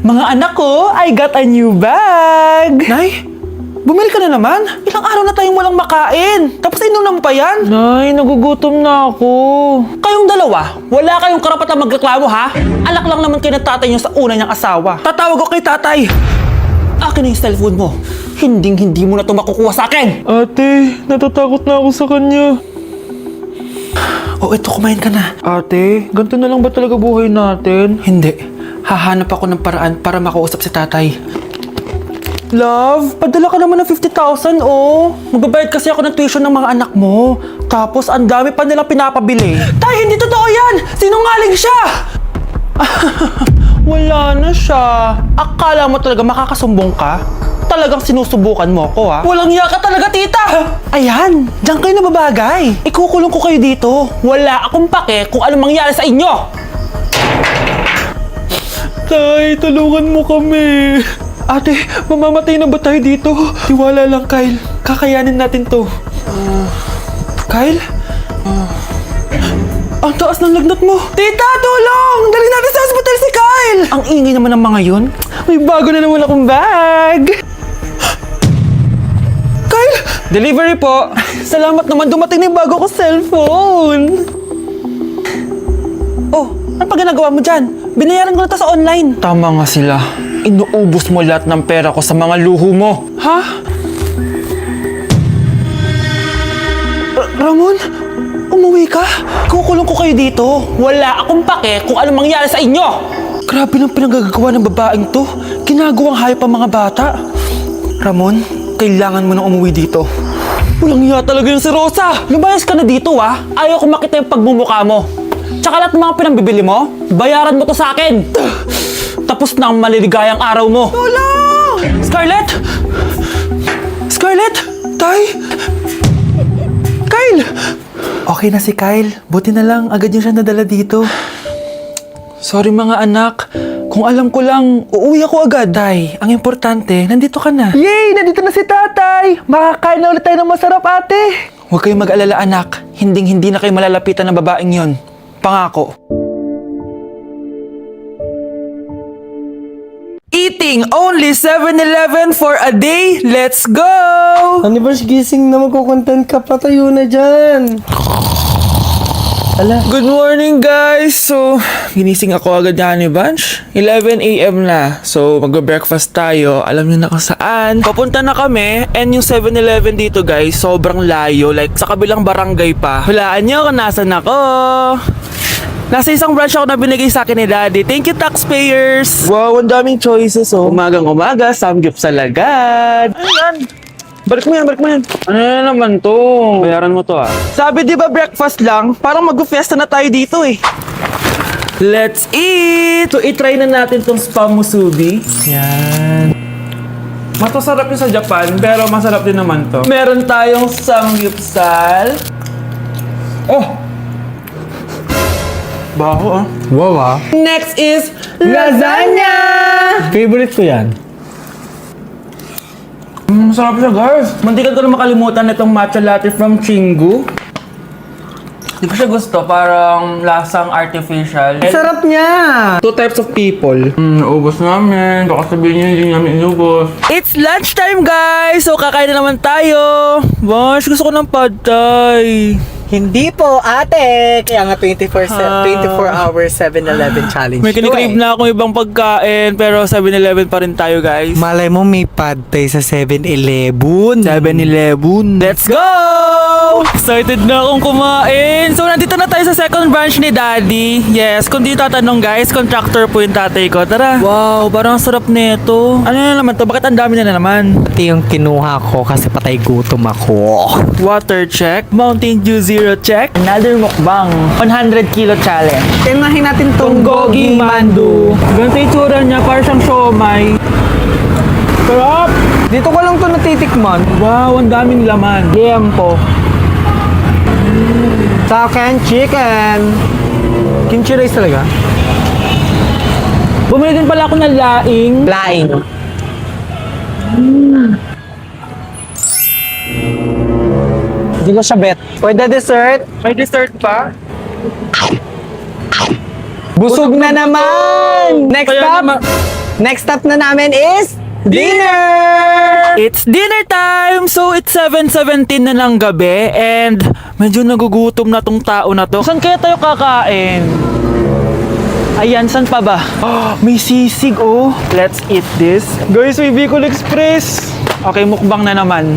Mga anak ko, I got a new bag! Nay, bumili ka na naman? Ilang araw na tayong walang makain. Tapos inunan mo pa yan? Nay, nagugutom na ako. Kayong dalawa, wala kayong karapatang magreklamo ha? Alak lang naman kayo ng tatay niyo sa una niyang asawa. Tatawag ko kay tatay. Akin na yung cellphone mo. Hindi mo na ito makukuha sa akin. Ate, natatakot na ako sa kanya. O eto, kumain ka na. Ate, ganito na lang ba talaga buhay natin? Hindi. Hahanap ako ng paraan para makausap si tatay. Love, padala ka naman ng 50,000, oh. Magbabayad kasi ako ng tuition ng mga anak mo. Tapos, ang dami pa nilang pinapabili. Tay, hindi totoo yan! Sinungaling siya! Wala na siya. Akala mo talaga makakasumbong ka? Talagang sinusubukan mo ko, ha? Walang iya ka talaga, tita! Ayan, diyan kayo nababagay. Ikukulong ko kayo dito. Wala akong pake kung anong mangyari sa inyo. Tay, tulungan mo kami. Ate, mamamatay na ba tayo dito? Tiwala lang, Kyle. Kakayanin natin to. Kyle? Ang taas ng lagnat mo! Tita, tulong! Dali natin sa hospital si Kyle! Ang ingay naman ng mga yun. May bago na naman akong bag! Kyle! Delivery po! Salamat naman, dumating na yung bago ko cellphone! Oh, ano pa ginagawa mo dyan? Binayaran ko na to sa online. Tama nga sila. Inuubos mo lahat ng pera ko sa mga luho mo. Ha? Ramon? Umuwi ka? Kukulong ko kayo dito. Wala akong pake kung anong mangyari sa inyo. Grabe ng pinagagawa ng babaeng to. Ginagawang hayop ang mga bata. Ramon, kailangan mo nang umuwi dito. Walang iya talaga yung si Rosa. Lumayas ka na dito, ha? Ayaw ko makita yung pagmumukha mo. Tsaka lahat ng mga pinambibili mo, bayaran mo to sa akin. Tapos na ang maliligayang araw mo. Tulong! Scarlett! Scarlett! Tay! Kyle! Okay na si Kyle. Buti na lang, agad yung siya nadala dito. Sorry mga anak. Kung alam ko lang, uuwi ako agad. Tay, ang importante, nandito ka na. Yay! Nandito na si tatay! Makakain na ulit tayo ng masarap, ate! Huwag kayong mag-alala, anak. Hindi na kayo malalapitan ng babaeng yon. Pangako. Eating only 7-Eleven for a day. Let's go! Ano ba gising na magkukontent ka? Patayo na dyan. Ala. Good morning, guys! So, ginising ako agad na ni Bunch. 11 a.m. na. So, magbe-breakfast tayo. Alam niyo na kung saan. Papunta na kami. And yung 7-Eleven dito, guys, sobrang layo. Like, sa kabilang barangay pa. Hulaan niyo kung nasan ako. Nasa isang branch ako na binigay sa akin ni Daddy. Thank you, taxpayers! Wow, ang daming choices, oh. Umagang-umaga, samgyupsal agad. Ano yan? Balik mo yan. Ano na naman to? Bayaran mo to, ah. Sabi di ba breakfast lang? Parang mag-fiesta na tayo dito eh. Let's eat! So, itry na natin tong spam musubi. Yan. Mas masarap yung sa Japan, pero masarap din naman to. Meron tayong samgyupsal. Oh! Baho, ah. Wow, ah. Next is lasagna! Favorite ko yan. Masarap siya, guys. Mantikan ko na makalimutan itong matcha latte from Chingu. Di ko siya gusto, parang lasang artificial. Sarap niya! Two types of people. Naubos namin. Baka sabihin niyo hindi namin inubos. It's lunchtime, guys! So, kakain na naman tayo. Bosh, gusto ko ng pad thai. Hindi po, ate! Kaya nga 24 hours 7-Eleven challenge. May kinikrave na akong ibang pagkain, pero 7-Eleven pa rin tayo, guys. Malay mo may pad thai sa 7-Eleven. 7-Eleven. Let's go! Excited na akong kumain. So, nandito na tayo sa second branch ni Daddy. Yes, kung di tatanong, guys, contractor po yung tatay ko. Tara. Wow, parang sarap nito. Ano na naman to? Bakit ang dami na naman? Ito yung kinuha ko kasi patay gutom ako. Water check. Mountain Dew Zero check. Another mukbang. 100 kilo challenge. Tingnan natin tong Gogi Mandu. Ganito yung tsura niya, parang siyang siomay. Sarap! Dito ko lang to natitikman. Wow, ang daming laman. Liempo. Sa akin, chicken. Kimchi rice talaga? Bumili din pala ako ng laing. Laing. Hindi ko siya bet. Pwede dessert? May dessert pa? Busog na naman! Next Kaya up! naman, Next stop na namin is dinner! It's dinner time! So, it's 7:17 na ng gabi and medyo nagugutom na tong tao na to. Saan kaya tayo kakain? Ayan, saan pa ba? Oh, may sisig oh. Let's eat this. Guys, may Bicol Express. Okay, mukbang na naman.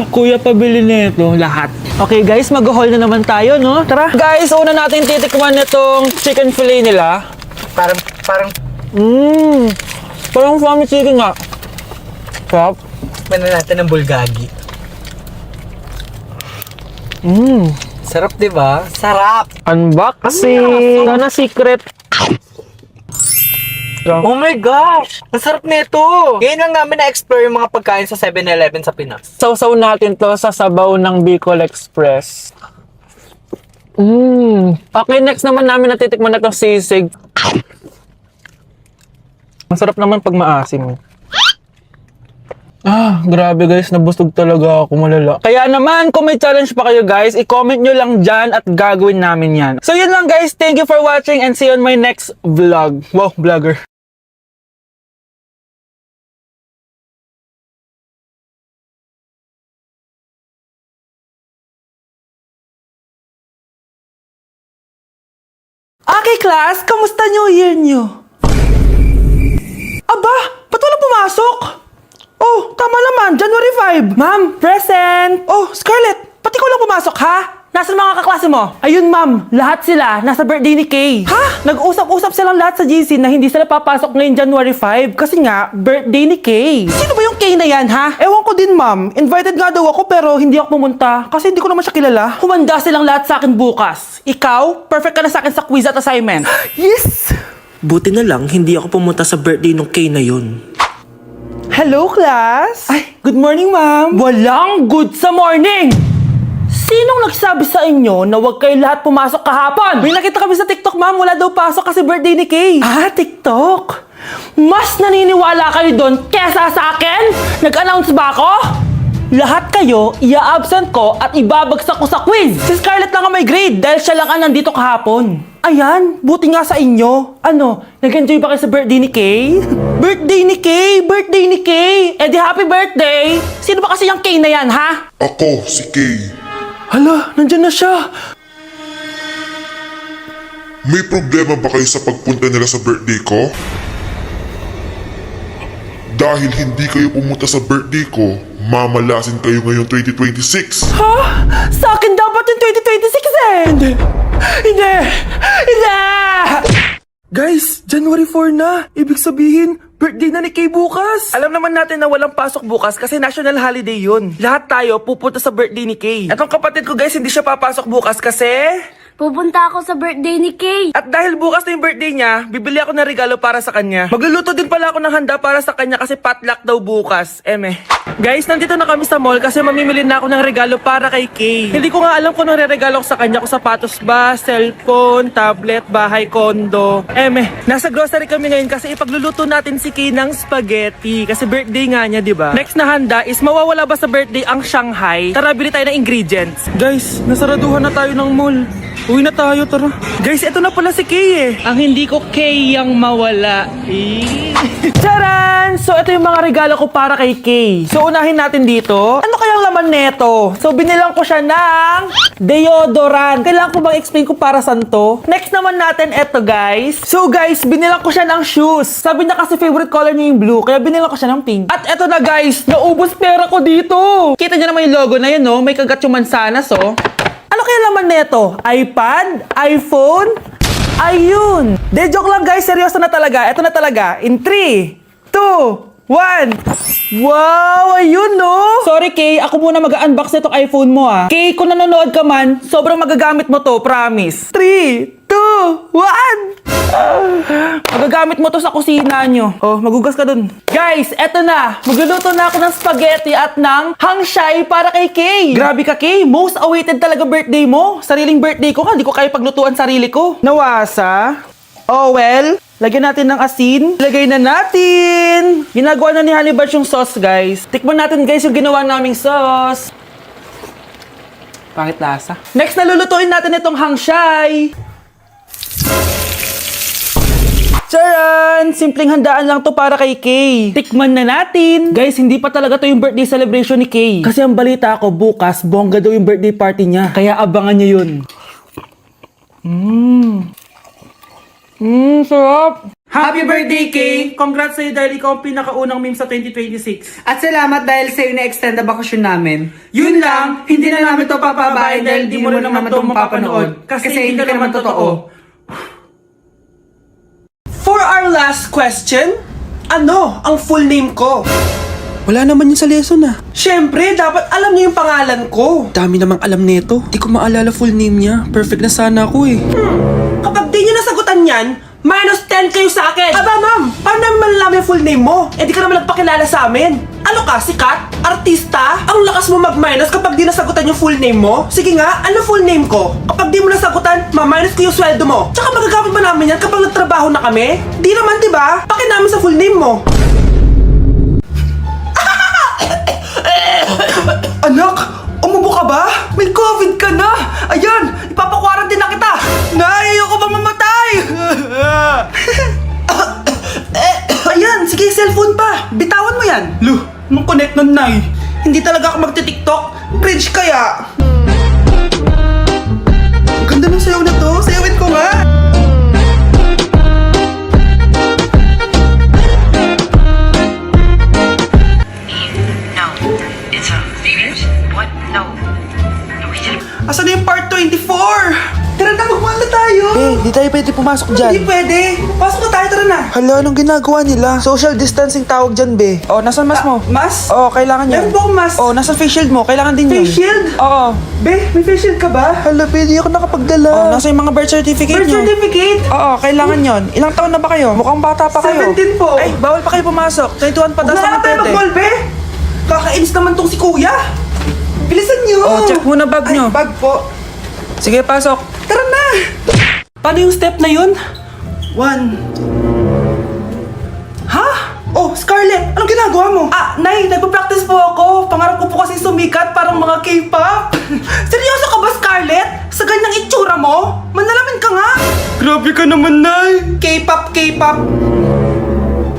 Kuya, pabili nito lahat. Okay guys, mag-haul na naman tayo, no? Tara. Guys, una natin titikman itong chicken fillet nila. Parang Parang family chicken nga. Sarap. Tikman na natin ng bulgagi. Sarap, di ba? Sarap! Unboxing! Sana secret. Oh my gosh! Ang sarap nito! Ngayon lang namin na-explore yung mga pagkain sa 7-Eleven sa Pinas. Sausaw natin to sa sabaw ng Bicol Express. Okay, next naman namin natitikman na itong sisig. Masarap naman pag maasim. Grabe guys, nabustog talaga ako, malala. Kaya naman, kung may challenge pa kayo guys, i-comment nyo lang dyan at gagawin namin yan. So yun lang guys, thank you for watching and see you on my next vlog. Wow, vlogger. Okay, class, kamusta New Year nyo? Aba, ba't wala pumasok? Oh, tama naman, January 5. Ma'am, present. Oh, Scarlett, pati ko lang pumasok, ha? Nasaan mga kaklase mo? Ayun, ma'am, lahat sila nasa birthday ni Kay. Ha? Nag-usap-usap silang lahat sa GC na hindi sila papasok ngayon January 5 kasi nga, birthday ni Kay. Sino ba yung Kay na yan, ha? Ewan ko din, ma'am. Invited nga daw ako pero hindi ako pumunta kasi hindi ko naman siya kilala. Humanda silang lahat sa akin bukas. Ikaw, perfect ka na sa akin sa quiz at assignment. Yes! Buti na lang hindi ako pumunta sa birthday nung Kay na yun. Hello, class! Ay, good morning, ma'am! Walang good sa morning! Sinong nagsabi sa inyo na huwag kayo lahat pumasok kahapon? May nakita kami sa TikTok, ma'am. Wala daw pasok kasi birthday ni Kay. Ah, TikTok? Mas naniniwala kayo doon kesa sa akin? Nag-announce ba ako? Lahat kayo, ia-absent ko at ibabagsak ko sa quiz. Si Scarlett lang ang may grade dahil siya lang ang nandito kahapon. Ayan, buti nga sa inyo. Ano, nag-enjoy ba kayo sa birthday ni Kay? Birthday ni Kay! Birthday ni Kay! Eh di happy birthday! Sino ba kasi yung Kay na yan, ha? Ako, si Kay. Hala, nandyan na siya. May problema ba kayo sa pagpunta nila sa birthday ko? Dahil hindi kayo pumunta sa birthday ko, mamalasin kayo ngayong 2026. Ha? Sa akin dapat yung 2026 eh! Hindi! Hindi! Hindi! Guys, January 4 na. Ibig sabihin, birthday na ni Kay bukas. Alam naman natin na walang pasok bukas kasi national holiday yun. Lahat tayo pupunta sa birthday ni Kay. Etong kapatid ko guys, hindi siya papasok bukas kasi... Pupunta ako sa birthday ni Kay. At dahil bukas na yung birthday niya, bibili ako ng regalo para sa kanya. Magluluto din pala ako ng handa para sa kanya kasi potluck daw bukas. Guys, nandito na kami sa mall kasi mamimili na ako ng regalo para kay Kay. Hindi ko nga alam kung anong re-regalo ko sa kanya. Kung sapatos ba, cellphone, tablet, bahay, kondo. Nasa grocery kami ngayon kasi ipagluluto natin si Kay ng spaghetti. Kasi birthday nga niya, di ba? Next na handa is mawawala ba sa birthday ang Shanghai? Tara, bili tayo ng ingredients. Guys, nasaraduhan na tayo ng mall. Uwi na tayo, tara. Guys, ito na pala si Kay eh. Ang hindi ko Kay ang mawala. Charan! So, ito yung mga regalo ko para kay Kay. So, unahin natin dito. Ano kayang laman neto? So, binilang ko siya ng deodorant. Kailangan ko bang explain ko para saan to? Next naman natin, eto guys. So, guys, binilang ko siya ng shoes. Sabi niya kasi favorite color niya yung blue, kaya binilang ko siya ng pink. At eto na guys, naubos pera ko dito. Kita niyo naman yung logo na yun, no? May kagat yung mansanas, oh. Ano kaya laman neto? iPad? iPhone? Ayun! De, joke lang guys, seryoso na talaga. Ito na talaga. In 3, 2, 1. Wow! Ayun no! Sorry Kay, ako muna mag-unbox nitong iPhone mo ah. Kay, kung nanonood ka man, sobrang magagamit mo to, promise. 3, 2, 1! Magagamit mo to sa kusina nyo. Oh, magugas ka dun. Guys, eto na. Magluluto na ako ng spaghetti at ng hangshai para kay Kay. Grabe ka, Kay. Most awaited talaga birthday mo. Sariling birthday ko ka. Hindi ko kaya paglutuan sarili ko. Nawasa. Oh well, lagyan natin ng asin. Lagay na natin. Ginagawa na ni Honey Bunch yung sauce, guys. Tikman natin, guys, yung ginawa naming sauce. Pangit lasa. Next, nalulutuin natin itong hangshai. Charan! Simpleng handaan lang to para kay Kay. Tikman na natin! Guys, hindi pa talaga to yung birthday celebration ni Kay. Kasi ang balita ko, bukas, bongga daw yung birthday party niya. Kaya abangan niyo yun. Sarap! Happy birthday, Kay! Congrats sa'yo dahil ikaw ang pinakaunang meme sa 2026. At salamat dahil sa'yo na-extend na bakasyon namin. Yun lang, hindi na namin to papabain dahil di mo na naman to mapapanood. Kasi hindi ka naman totoo. For our last question, ano ang full name ko? Wala naman yun sa lesson ah. Siyempre, dapat alam niyo yung pangalan ko. Dami namang alam nito. Di ko maalala full name niya. Perfect na sana ako eh. Kapag di niyo nasagutan yan, minus 10 kayo sa akin. Aba ma'am, paano namin malalaman yung full name mo? Eh di ka naman nagpakilala sa amin. Ano ka, sikat? Artista? Ang lakas mo mag-minus kapag di nasagutan yung full name mo? Sige nga, ano full name ko? Kapag di mo nasagutan, ma-minus ko yung sweldo mo. Tsaka magagamit ba namin yan kapag nagtrabaho na kami? Di naman, diba? Pakin namin sa full name mo. Anak, umubo ka ba? May COVID ka na! Ayan, ipapakwarantin na kita! Nay, ayoko ba mamatay? Ayan, sige, cellphone pa. Bitawan mo yan. Lu, nung connect nun, Nay. Hindi talaga ako magti-tiktok. Bridge kaya. Ang ganda ng sayaw na to. Sayawin ko nga. No. It's a Venus? What? No. Norwegian. Asan na yung part 24? Tara na, magmahal na tayo. Di tayo pwede pumasok Hindi pwede. Pasok na tayo, tara na. Hala, anong ginagawa nila? Social distancing tawag dyan, be. Oh, nasan mas mo? Mas? Oh, kailangan yan. Meron po akong mas. Oh, nasan face shield mo? Kailangan din yun. Face shield? Oo. Be, may face shield ka ba? Hala, be, di ako nakapagdala. Oh, nasa yung mga birth certificate Birth nyo? certificate? Oo, kailangan yon. Ilang taon na ba kayo? Mukhang bata pa kayo. 17 po. Ay, bawal pa kayo pumasok. 21 pa daw Wala sa na tayo pwede. mag-mall, be. Kakainis naman tong si kuya. Bilisan nyo. Oh, check muna bag nyo. Ay, bag po. Sige, pasok. Tara na. Paano yung step na yun? 1. Ha? Oh, Scarlett, anong ginagawa mo? Ah, Nay, nagpa-practice po ako. Pangarap ko po kasi sumikat parang mga K-pop. Seryoso ka ba, Scarlett? Sa ganyang itsura mo? Manalamin ka nga. Grabe ka naman, Nay. K-pop, K-pop.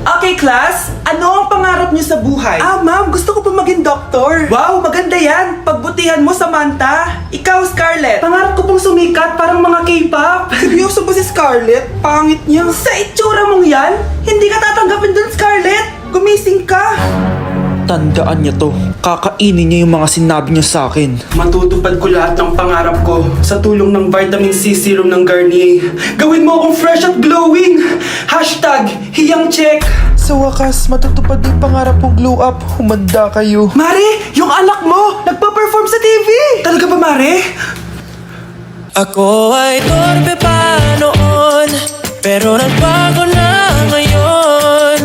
Okay, class. Ano ang pangarap niyo sa buhay? Ah, ma'am, gusto ko po maging doktor. Wow, maganda yan. Pagbutihan mo, Samantha. Ikaw, Scarlett. Pangarap ko pong sumikat parang mga K-pop. Seryoso ba si Scarlett? Pangit niya. Sa itsura mong yan, hindi ka tatanggapin dun, Scarlett. Gumising ka. Tandaan niya to. Kakainin niya yung mga sinabi niya sa akin. Matutupad ko lahat ng pangarap ko sa tulong ng vitamin C serum ng Garnier. Gawin mo akong fresh at glowing. Hashtag hiyang check. Sa wakas, matutupad yung pangarap mong glow up. Humanda kayo. Mare, yung anak mo, nagpa-perform sa TV. Talaga ba, Mare? Ako ay torpe pa noon, pero nagbago na ngayon.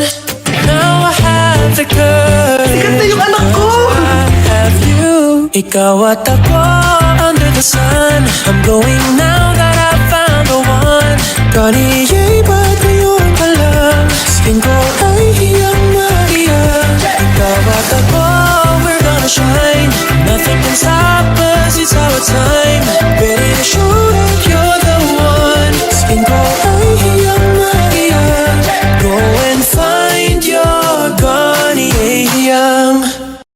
Now I have the courage. Sikat na yung anak ko. I have you. Ikaw at ako under the sun. I'm going now that I found the one. Gonna you.